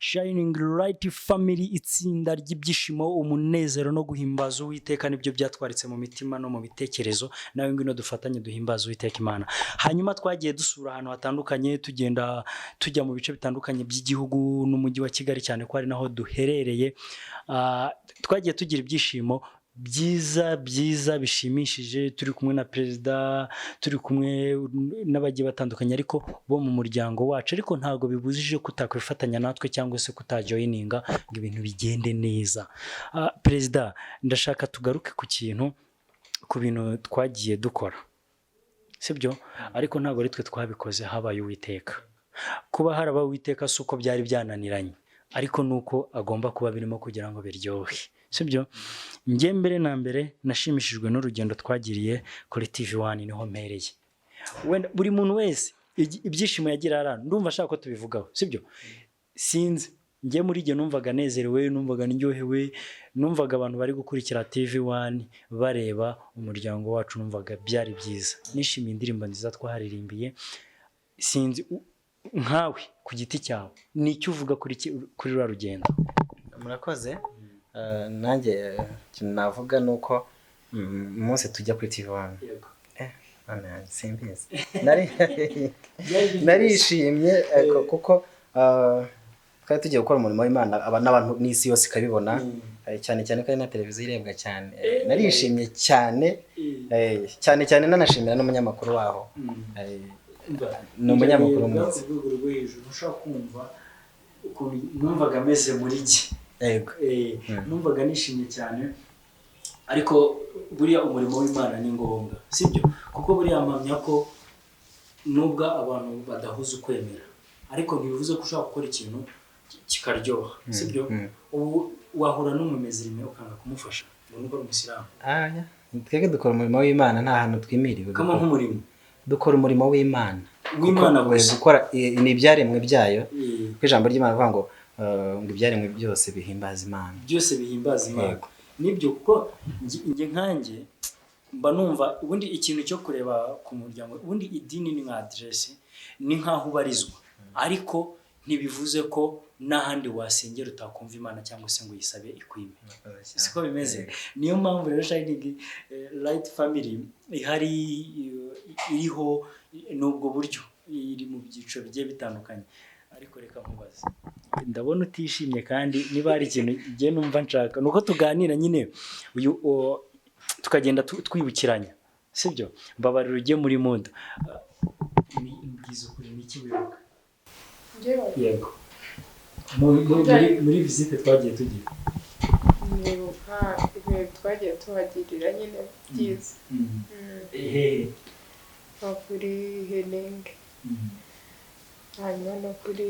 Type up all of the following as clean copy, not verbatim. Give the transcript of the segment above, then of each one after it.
Shining Light Family, itsinda ry'ibyishimo, umunezero no guhimbaza Uwiteka nibyo byatwaritse mu mitima no mu bitekerezo. Nawe ngwino dufatanye duhimbaza Uwiteka Imana. Hanyuma twagiye dusura ahantu hatandukanye, tugenda tujya mu bice bitandukanye by'igihugu n'umujyi wa Kigali, cyane ko ari naho duherereye. Twagiye tugira ibyishimo byiza bishimishije, turi kumwe na perezida, turi kumwe n'abagiye batandukanye ariko bo mu muryango wacu, ariko ntabwo bibujije kutakwifatanya natwe cyangwa se kutajoyininga ngo ibintu bigende neza. Perezida, ndashaka tugaruke ku bintu twagiye dukora, sibyo? Ariko ntabwo ari twe twabikoze, habaye Uwiteka. Kuba haraba Uwiteka si uko byari byananiranye, ariko nuko agomba kuba birimo kugira ngo biryohe, sibyo? Njye mbere na mbere nashimishijwe n'urugendo twagiriye kuri TV1, niho mpereye. Wenda buri muntu wese ibyishimo yagira arana, ndumva ashaka ko tubivugaho, sibyo? Sinzi, njye muri jye numvaga nezerewe, numvaga ndyohewe, numvaga abantu bari gukurikira TV1 bareba umuryango wacu, numvaga byari byiza. Nishimiye indirimbo nziza twaharirimbiye. Sinzi nkawe ku giti cyawe nicyo uvuga kuri rwa rugendo. Murakoze. Nanjye ikintu navuga nuko umunsi tujya kuri TV1, simbizi, narishimye kuko twari tugiye gukora umurimo w'Imana, n'abantu n'isi yose ikabibona, cyane cyane ko ari na televiziyo irebwa cyane. Narishimye cyane nanashimira n'umunyamakuru waho. Ni umunyamakuru mwiza. Ushaka kumva ukuntu numvaga ameze muri jye. Yego. Numvaga nishimye cyane, ariko buriya umurimo w'Imana ni ngombwa, sibyo? Kuko buriya mpamya ko nubwo abantu badahuza ukwemera, ariko ntibivuze ko ushaka gukora ikintu kikaryoha, sibyo? Ubu wahura n'umumezirime ukanga kumufasha ngo nuko ari umusilamu. Twebwe dukora umurimo w'Imana, nta hantu twimiriwe. Kama nk'umurimo dukora umurimo w'Imana gusa, gukora ni ibyaremwe byayo. Ko ijambo ry'Imana rivuga ngo ibyaremwe byose bihimbaza Imana, byose bihimbaza Imana. Nibyo, kuko njye nkanjye mba numva ubundi ikintu cyo kureba ku muryango, ubundi idini ni nka adresse, ni nkaho ubarizwa, ariko ntibivuze ko n'ahandi wasengera utakumva Imana cyangwa se ngo uyisabe ikwime. Siko bimeze. Niyo mpamvu rero Shining Light Family ihari, iriho n'ubwo buryo, iri mu byiciro bigiye bitandukanye. Ariko reka nkubaze, ndabona utishimye, kandi niba hari ikintu igihe numva nshaka nuko tuganira nyine tukagenda twibukiranya, sibyo? Mbabarira ujye muri mood. Mbwiza ukuri n'iki wibuka? Yego. Muri visite twagiye tugira. Nibuka ibihe twagiye tuhagirira nyine byiza. Kuri Healing, hanyuma no kuri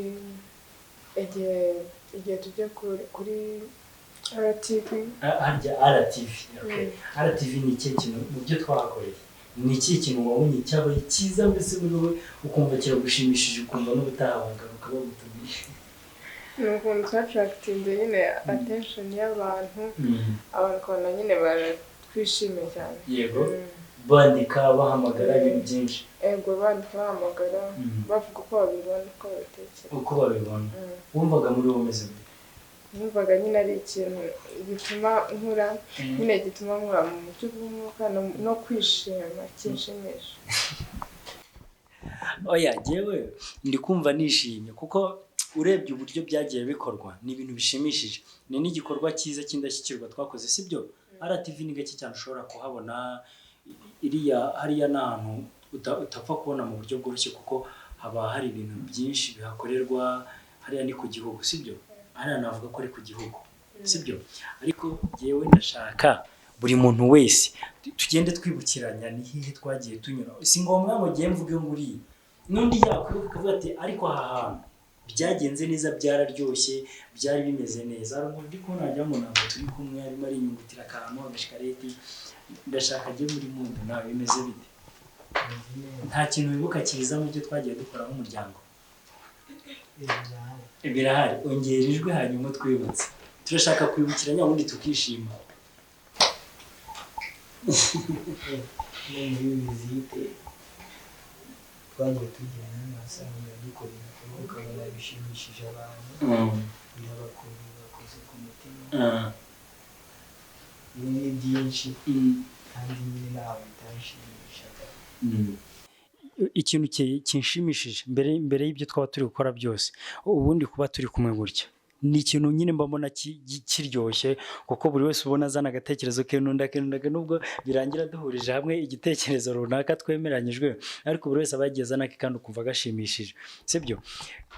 igihe tujya kuri RTV. Harya RTV, okay. RTV ni iki kintu mu byo twahakoreye? Ni iki kintu wabonye cyabaye cyiza mbese muri wowe ukumva kiragushimishije, ukumva n'ubutaha wagaruka bagutumiye? Ni ukuntu twatarakitinze nyine attention y'abantu, abantu ukabona nyine baratwishimiye cyane. Yego. Bandika bahamagara ibintu byinshi. Ego, bandika bahamagara bavuga uko babibona, uko babitekereza. Uko babibona. Wumvaga muri wowe umeze gute? Numvaga nyine ari ikintu gituma nkura, nyine gituma nkura mu buryo bw'umwuka no kwishima, kinshimisha. Oya, jyewe ndi kumva nishimye kuko urebye uburyo byagiye bikorwa ni ibintu bishimishije. Ni n'igikorwa cyiza cy'indashyikirwa twakoze, sibyo? RTV ni gake cyane ushobora kuhabona, hariya n'ahantu utapfa kubona mu buryo bworoshye, kuko haba hari ibintu byinshi bihakorerwa. Hariya ni ku gihugu, sibyo? Hariya navuga ko ari ku gihugu, sibyo? Ariko jyewe ndashaka buri muntu wese tugende twibukiranya ni hehe twagiye tunyura. Si ngombwa ngo ngiye mvuge ngo uri n'undi yakwibuka akavuga ati ariko aha hantu byagenze neza, byararyoshye, byari bimeze neza. Hari umuntu ndi kubona wagira ngo ntabwo turi kumwe, arimo arinyungutira akantu agashikareti. Ndashaka ajye muri muntu, nawe bimeze bite? Nta kintu wibuka cyiza mu byo twagiye dukora nk'umuryango? Birahari. Ongera ijwi hanyuma twibutse. Turashaka kwibukiranya ubundi tukishima. Muri visite twagiye tugira n'amasano dukorera ukabona bishimishije abantu birabakuru bakoze ku mutima ibi ni byinshi kandi nyine nawe bitashimishaga ikintu kinshimishije mbere y'ibyo twaba turi gukora byose ubundi kuba turi kumwe gutya ni ikintu nyine mbona kiryoshye kuko buri wese ubona azana agatekerezo ke n'undi nubwo birangira duhurije hamwe igitekerezo runaka twemeranyijwe ariko buri wese aba yagiye azana ke kandi ukumva gashimishije sibyo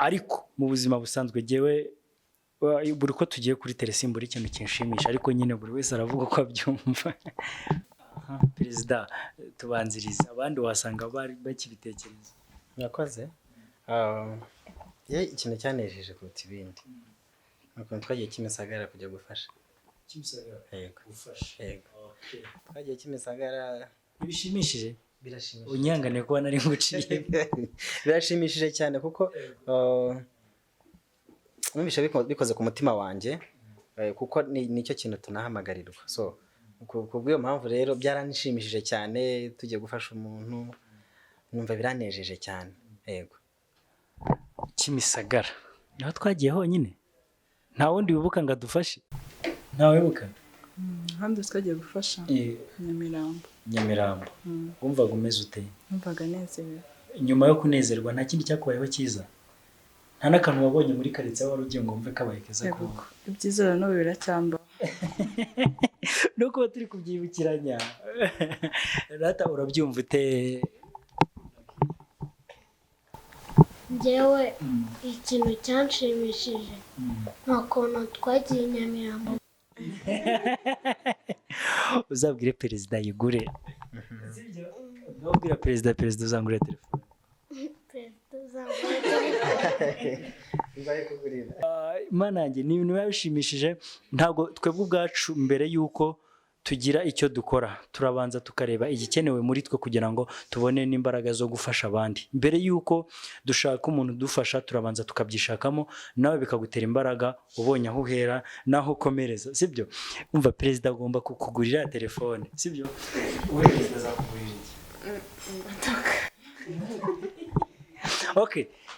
ariko mu buzima busanzwe jyewe buri ko tugiye kuri telesimbura ikintu kinshimisha ariko nyine buri wese aravuga ko abyumva perezida tubanziriza abandi wasanga bari bakibitekereza murakoze ikintu cyanejeje kuruta ibindi ukuntu twagiye Kimisagara kujya gufasha yego twagiye Kimisagara bishimishije birashimishije unyangane kuba nari nguciye birashimishije cyane kuko numvisha bikoze ku mutima wanjye kuko nicyo kintu tunahamagarirwa so kubw'iyo mpamvu rero byaranishimishije cyane tugiye gufasha umuntu numva biranejeje cyane yego Kimisagara niho twagiye honyine nta wundi wibuka ngo adufashe nta wibuka ahandi twagiye gufasha Nyamirambo wumvaga umeze ute numvaga nezerewe nyuma yo kunezerwa nta kindi cyakubayeho cyiza nta n'akantu wabonye muri karitsiye wari ugiye ngo wumve kabaye keza kuba ibyiza n'ubu biracyamba no kuba turi kubyibukiranya rata urabyumva ute njyewe ikintu cyanshimishije ni ukuntu twagiye Nyamirambo uzabwire perezida yigure uzabwira perezida uzangurira telefone Imana yanjye ni ibintu biba bishimishije ntabwo twebwe ubwacu mbere y'uko tugira icyo dukora turabanza tukareba igikenewe muri twe kugira ngo tubone n'imbaraga zo gufasha abandi mbere y'uko dushaka umuntu udufasha turabanza tukabyishakamo nawe bikagutera imbaraga ubonye aho uhera n'aho ukomereza sibyo umva perezida agomba kukugurira telefone sibyo wowe perezida azakugurira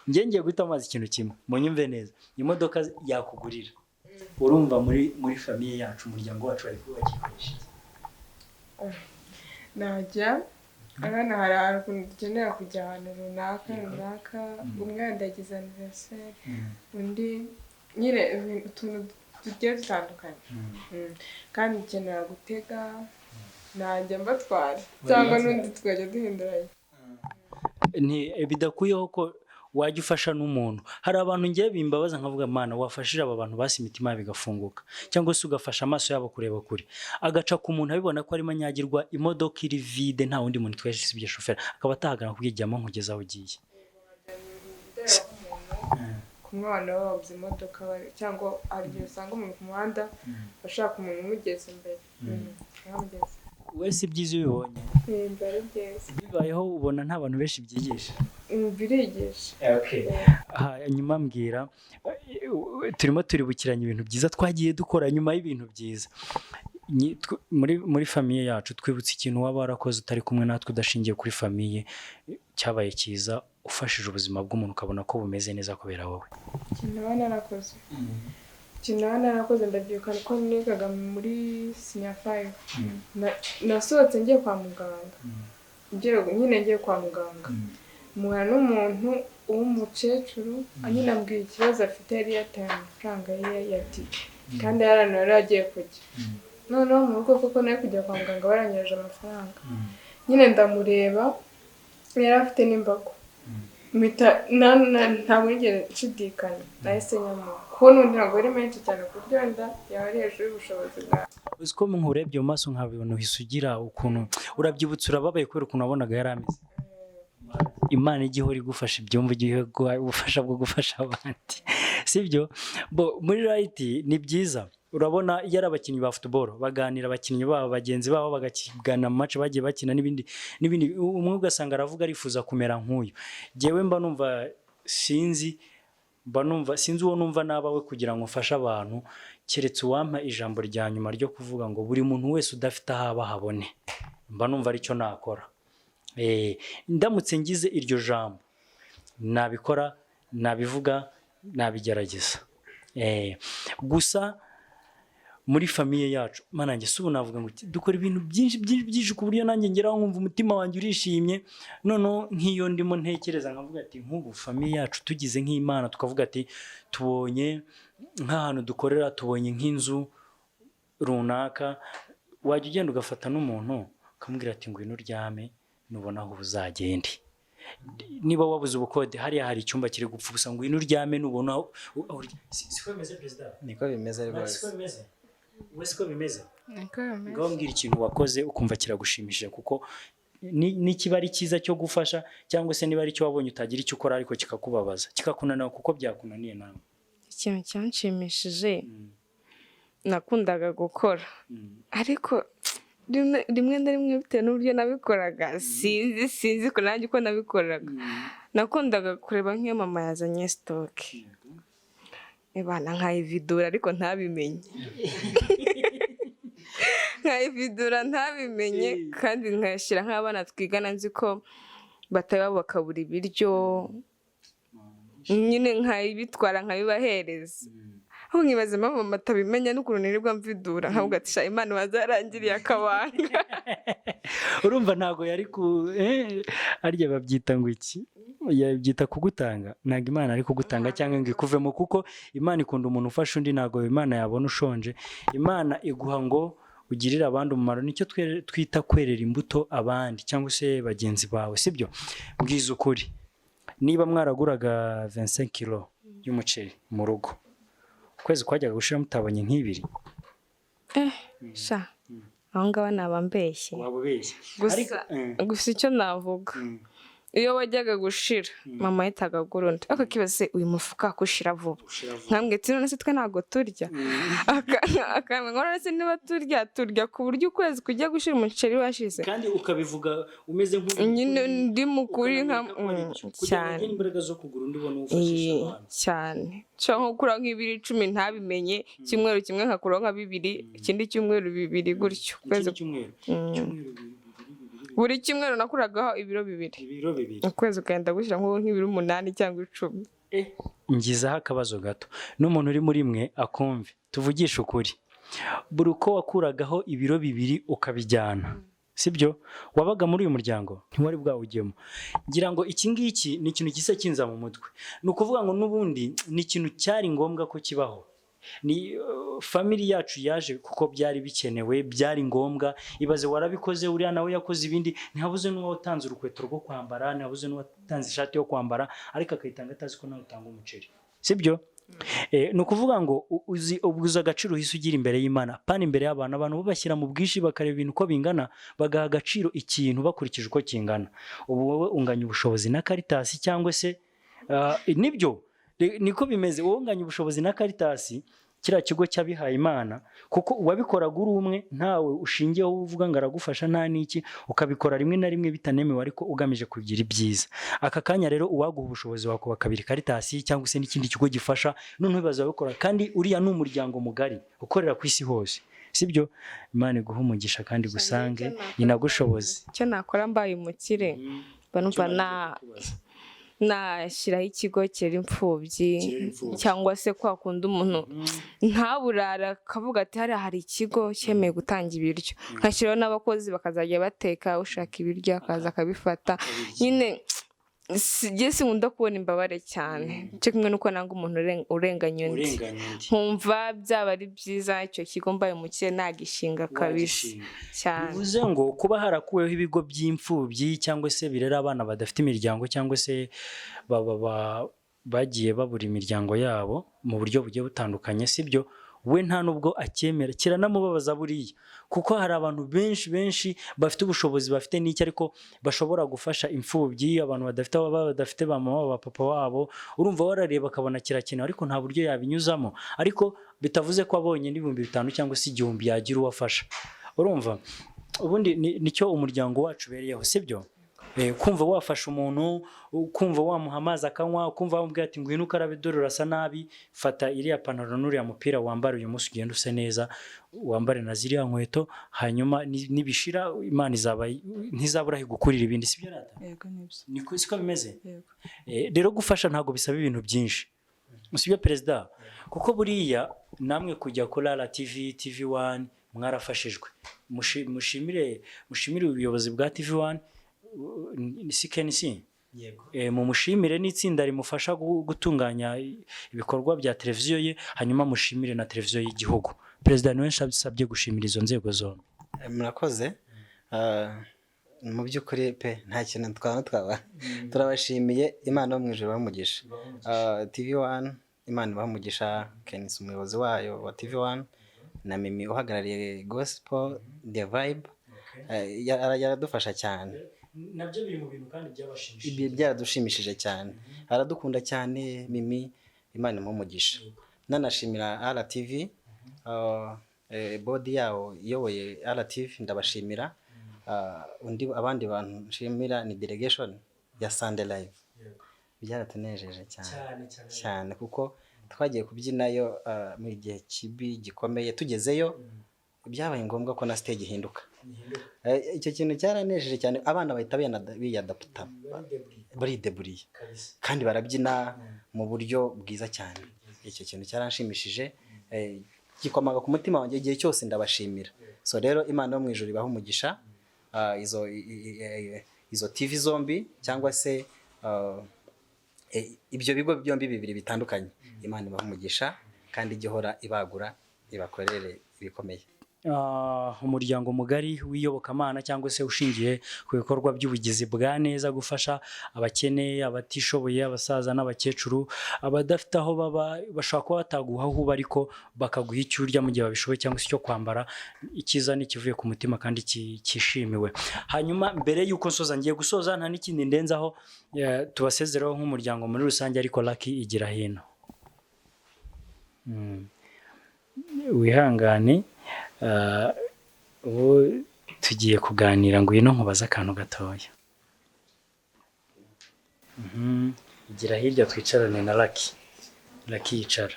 iki ngiye guhita amazi ikintu kimwe munyumve neza imodoka yakugurira urumva muri famiye yacu umuryango wacu bari kubakikoresha najya abana hari ahantu dukenera kujya ahantu runaka umwe ndagize anniversaire undi nyine utuntu tugiye dutandukanye kandi ukenera gutega najya mbatwara cyangwa n'undi tukajya duhinduranya bidakuyeho ko wajya ufasha n'umuntu hari abantu ngiye bimbabaza nkavuga mana wafashije aba bantu basi imitima bigafunguka cyangwa se ugafasha amaso yabo kureba kure agaca ku muntu abibona ko arimo anyagirwa imodoka iri vide nta wundi muntu twese sibye shoferi akaba atahagana kubwijyamo nkugeza aho ugiye ku mwana wabuze imodoka cyangwa hari igihe usanga umuntu ku muhanda ashaka umuntu umugeza imbere wese ibyiza ubibonye bibayeho ubona nta bantu benshi byigisha birigisha nyuma mbwira turimo turibukiranya ibintu byiza twagiye dukora nyuma y'ibintu byiza muri famiye yacu twibutse ikintu waba warakoze utari kumwe natwe udashingiye kuri famiye cyabaye cyiza ufashije ubuzima bw'umuntu ukabona ko bumeze neza kubera wowe ikintu narakoze ndabyibuka ko nigaga muri senior 5 nasohotse ngiye kwa muganga ngiye kwa muganga muhura n'umuntu w'umukecuru nyine ambwiye ikibazo afite yari yataye amafaranga ye ya tike kandi yari agiye kujya noneho mu rugo koko nawe kujya kwa muganga baranyereje amafaranga nyine ndamureba yari afite n'imbago ntabwo nigeze nshidikanya nahise nyamuha kubona undi ntabwo ari menshi cyane ku buryo wenda yaba ari hejuru y'ubushobozi bwawe uzi ko nkurebye mu maso nkabibona uhise ugira ukuntu urabyibutse urababaye kubera ukuntu wabonaga yari ameze Imana igihe uri gufasha ibyumva igihe ubufasha bwo gufasha abandi sibyo muri rayiti ni byiza urabona iyo ari abakinnyi ba football baganira abakinnyi babo bagenzi babo bagakiganira mu match bagiye bakina n'ibindi umwe ugasanga aravuga arifuza kumera nk'uyu jewe mba numva sinzi uwo numva nabawe kugira ngo mfashe abantu keretse uwampa ijambo rya nyuma ryo kuvuga ngo buri muntu wese udafite aho aba habone mba numva aricyo nakora ndamutse ngize iryo jambo nabikora, nabivuga, nabigerageza. Gusa muri famiye yacu mana njye subu navuga ngo dukora ibintu byinshi ku buryo nanjye ngeraho nkumva umutima wanjye urishimye. Noneho nk'iyo ndimo ntekereza nkavuga ati nk'ubu famiye yacu tugize nk'Imana tukavuga ati tubonye nk'ahantu dukorera, tubonye nk'inzu runaka, wajya ugenda ugafata n'umuntu ukamubwira ati ngwino uryame nubona aho uzagende. Niba wabuze ubukode hariya hari icyumba kiri gupfa ubusa, ngwino uryame nubona siko bimeze perezida. Niko bimeze rwose. Siko bimeze. Siko bimeze. Niko bimeze. Ngaho mbwira ikintu wakoze ukumva kiragushimishije, kuko nikiba ari cyiza cyo gufasha cyangwa se niba ari cyo wabonye utagira icyo ukora ariko kikakubabaza kikakunanira kuko byakunaniye nawe. Ikintu cyanshimishije nakundaga gukora, ariko rimwe na rimwe bitewe n'uburyo nabikoraga sinzi ko nanjye uko nabikoraga. Nakundaga kureba nk'iyo mama yazanye sitoke ebana nkayividura ariko ntabimenye nkayividura ntabimenye, kandi nkayashyira nk'abana twigana nzi ko bataba bakabura ibiryo, nyine nkayibitwara nkabibahereza. Aho nkibaza mama atabimenya n'ukuntu nirirwa mvidura, nkavuga ati sha Imana wazarangiriye akabanga. Urumva ntago yari arya babyita ngo iki, yabyita kugutanga. Ntago Imana ari kugutanga cyangwa ngo ikuvemo, kuko Imana ikunda umuntu ufasha undi, ntago Imana yabona ushonje. Imana iguha ngo ugirire abandi umumaro, nicyo twita kwerera imbuto abandi cyangwa se bagenzi bawe, sibyo? Mbwiza ukuri, niba mwaraguraga 25 kilo y'umuceri mu rugo, ukwezi kwajyaga gushira mutabonye nk'ibiri, sha aho ngaho nabambeshye. wabubeshye. Gusa icyo navuga, iyo wajyaga gushira mama yitaga gurundi akakibaze uyu mufuka kushira vuba, nkambwe ati none se twe ntago turya, akamenya se niba turya ku buryo ukwezi kujya gushira umuceri washize, kandi ukabivuga umeze nyine ndi mukuri cyane imbaraga zo kugura undi ubona ufashisha abantu cyane. Nko kura nk'ibiri 10 ntabimenye, cyumweru kimwe nkakura nka 2, ikindi cyumweru 2 gutyo, kwezi cyumweru buri kimweru nakuragaho ibiro 2, ukwezi ukagenda gushyira nk'ibiro 8 cyangwa 10. Ngizaho akabazo gato, n'umuntu uri muri mwe akumve, tuvugisha ukuri, buri uko wakuragaho ibiro 2 ukabijyana, sibyo? Wabaga muri uyu muryango ntiwari bwawugemo. Ngira ngo iki ngiki ni ikintu gisa kinza mu mutwe, ni ukuvuga ngo n'ubundi ni ikintu cyari ngombwa ko kibaho. Ni family yacu yaje kuko byari bikenewe, byari ngombwa. Ibaze warabikoze, uriya nawe yakoze ibindi, ntihabuze n'uwo utanze urukweto rwo kwambara, ntihabuze n'uwo utanze ishati yo kwambara, ariko akayitanga atazi ko nawe utanga umuceri, sibyo? Ni ukuvuga ngo uzi agaciro uhise ugira imbere y'Imana, pana imbere y'abantu. Abantu babashyira mu bwinshi bakareba ibintu uko bingana, bagaha agaciro ikintu bakurikije uko kingana. Ubu wowe unganya ubushobozi na Caritas cyangwa se nibyo niko bimeze, wowe unganya ubushobozi na Caritas, kiriya kigo cy'abihaye Imana, kuko wabikoraga uri umwe ntawe ushingiyeho uvuga ngo aragufasha nta n'iki, ukabikora rimwe na rimwe bitanemewe ariko ugamije kugira ibyiza. Aka kanya rero uwaguha ubushobozi wakubaka kabiri Caritas cyangwa se n'ikindi kigo gifasha, noneho bazabikora, kandi uriya ni umuryango mugari ukorera ku isi hose, sibyo? Imana iguha umugisha kandi gusange inagushoboze. Icyo nakora mbaye umukire, banumva nashyiraho ikigo kera imfubyi, cyangwa se kwa kundi umuntu ntaburara akavuga ati hari ikigo cyemeye gutanga ibiryo, nkashyiraho n'abakozi bakazajya bateka, ushaka ibiryo akaza akabifata. Nyine sinkunda kubona imbabare cyane, cyo kumwe nuko nanga umuntu urenganya undi, nkumva byaba ari byiza icyo kigo mbaye umukire nagishinga kabisa cyane. Bivuze ngo kuba harakuweho ibigo by'imfubyi cyangwa se birera abana badafite imiryango cyangwa se bagiye babura imiryango yabo mu buryo bugiye butandukanye, sibyo? We nta nubwo acyemera, kiranamubabaza buriya, kuko hari abantu benshi bafite ubushobozi, bafite n'iki, ariko bashobora gufasha imfubyi, abantu badafite ba mama ba papa wabo. Urumva warareba akabona kirakenewe ariko nta buryo yabinyuzamo, ariko bitavuze ko abonye n'5,000 cyangwa se 1,000 yagira uwafasha. Urumva ubundi nicyo umuryango wacu bereyeho, sibyo? kumva wafasha umuntu, kumva wamuha amazi akanywa, ukumva wamubwira ati ngwino ukarabe dore urasa nabi, fata iriya pantaro n'uriya mupira wambara uyu munsi ugenda use neza, wambare na ziriya nkweto, hanyuma nibishira Imana ntizabura gukurira ibindi, sibyo rata? Yego nibyo. Niko siko bimeze. Yego. Rero gufasha ntago bisaba ibintu byinshi, sibyo perezida? Kuko buriya namwe kujya kuri RTV, TV1 mwarafashijwe. Mushimire ubuyobozi bwa TV1 CKNC. Yego. Mu mushimire n'itsinda rimufasha gutunganya ibikorwa bya televiziyo ye, hanyuma mushimire na televiziyo y'igihugu. Perezida niwe nsabye gushimira izo nzego zombi. Murakoze. Mu by'ukuri pe nta kintu twaba turabashimiye, Imana yo mu ijuru bamugisha. TV1 Imana bamugisha, Kenisi umuyobozi wayo wa TV1 na Mimi uhagarariye Gospel The Vibe, yaradufasha cyane. Nabyo biri mu bintu kandi byabashimishije. Byadushimishije cyane. Aradukunda cyane Mimi, Imana imumugisha. Nanashimira RTV, body yawo iyoboye RTV, ndabashimira. Abandi bantu nshimira ni delegation ya Sunday Live. Byaratunejeje cyane kuko twagiye kubyinayo mu gihe kibi gikomeye, tugezeyo byabaye ngombwa ko na stage ihinduka. Icyo kintu cyaranejeje cyane, abana bahita biyadapta, barideburiye kandi barabyina mu buryo bwiza cyane. Icyo kintu cyaranshimishije, gikomaga ku mutima wanjye igihe cyose ndabashimira. So rero Imana yo mu ijuru ibaha umugisha, izo TV zombi cyangwa se ibyo bigo byombi bibiri bitandukanye, Imana ibaha umugisha kandi igihora ibagura ibakorere ibikomeye. Umuryango mugari w'iyobokamana cyangwa se ushingiye ku bikorwa by'ubugizi bwa neza, gufasha abakene, abatishoboye, abasaza n'abakecuru, abadafite aho baba, bashobora kuba bataguha aho uba ariko bakaguha icyo urya mu gihe babishoboye cyangwa se icyo kwambara. Icyiza ni kivuye ku mutima kandi cyishimiwe. Hanyuma mbere y'uko ngiye gusoza, nta n'ikindi ndenzaho, tubasezeraho nk'umuryango muri rusange, ariko Lucky igira hino. Wihangane, ubu tugiye kuganira, ngo ino nkubaza akantu gatoya. Igira hirya twicarane na Lucky. Lucky yicara,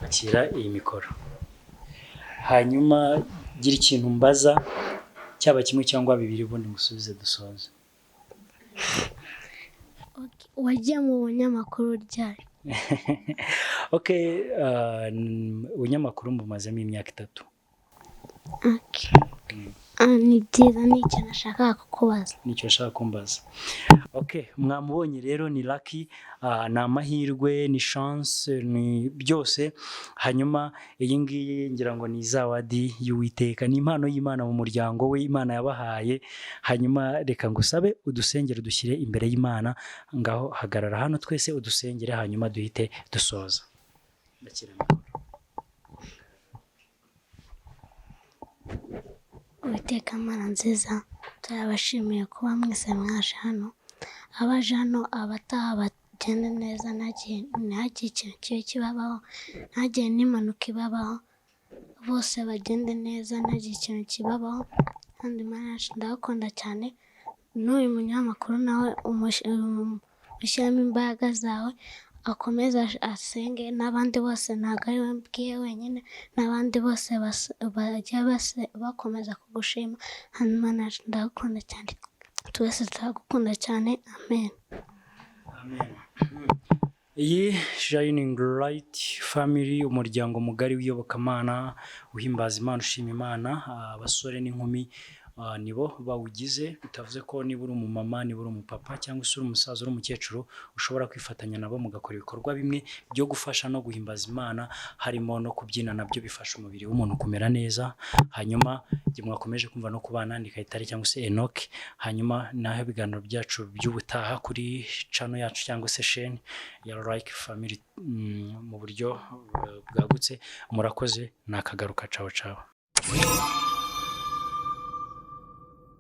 akira iyi mikoro, hanyuma gira ikintu mbaza, cyaba kimwe cyangwa bibiri, ubundi musubize dusoze. Wagiye mu bunyamakuru ryari? Ubunyamakuru mbumazemo imyaka 3. Ni byiza, ni icyo nashakaga kukubaza. Nicyo nshaka kumbaza. Mwamubonye rero ni Lucky, ni amahirwe, ni chance, ni byose. Hanyuma iyi ngiyi ngira ngo ni zawadi y'Uwiteka, ni impano y'Imana mu muryango we Imana yabahaye. Hanyuma reka ngusabe udusengere, dushyire imbere y'Imana. Ngaho hagarara hano twese udusengere, hanyuma duhite dusoza. Uwiteka Mana nziza, turabashimiye kuba mwese mwaje hano. Abaje hano, abataha bagende neza, ntihagire ikintu kibi kibabaho, ntihagire n'impanuka ibabaho, bose bagende neza, ntihagire ikintu kibabaho. Kandi Mana ndabakunda cyane. N'uyu munyamakuru nawe umushyiramo imbaraga zawe, akomeza asenge, n'abandi bose, ntabwo ari we mbwiye wenyine, n'abandi bose bajya bakomeza kugushima. Hanyuma ndagukunda cyane, twese turagukunda cyane. Amen. Iyi Shining Light Family, umuryango mugari w'iyobokamana uhimbaza Imana, ushima Imana, abasore n'inkumi nibo bawugize. Bitavuze ko niba uri umumama, niba uri umupapa, cyangwa se uri umusaza, uri umukecuru, ushobora kwifatanya nabo mugakora ibikorwa bimwe byo gufasha no guhimbaza Imana, harimo no kubyina. Nabyo bifasha umubiri w'umuntu kumera neza. Hanyuma igihe mwakomeje kumva no kubana, ni Kayitare cyangwa se Enoch. Hanyuma naho ibiganiro byacu by'ubutaha kuri channel yacu cyangwa se chaîne ya Like Family mu buryo bwagutse. Murakoze, nakagaruka. Ciao ciao.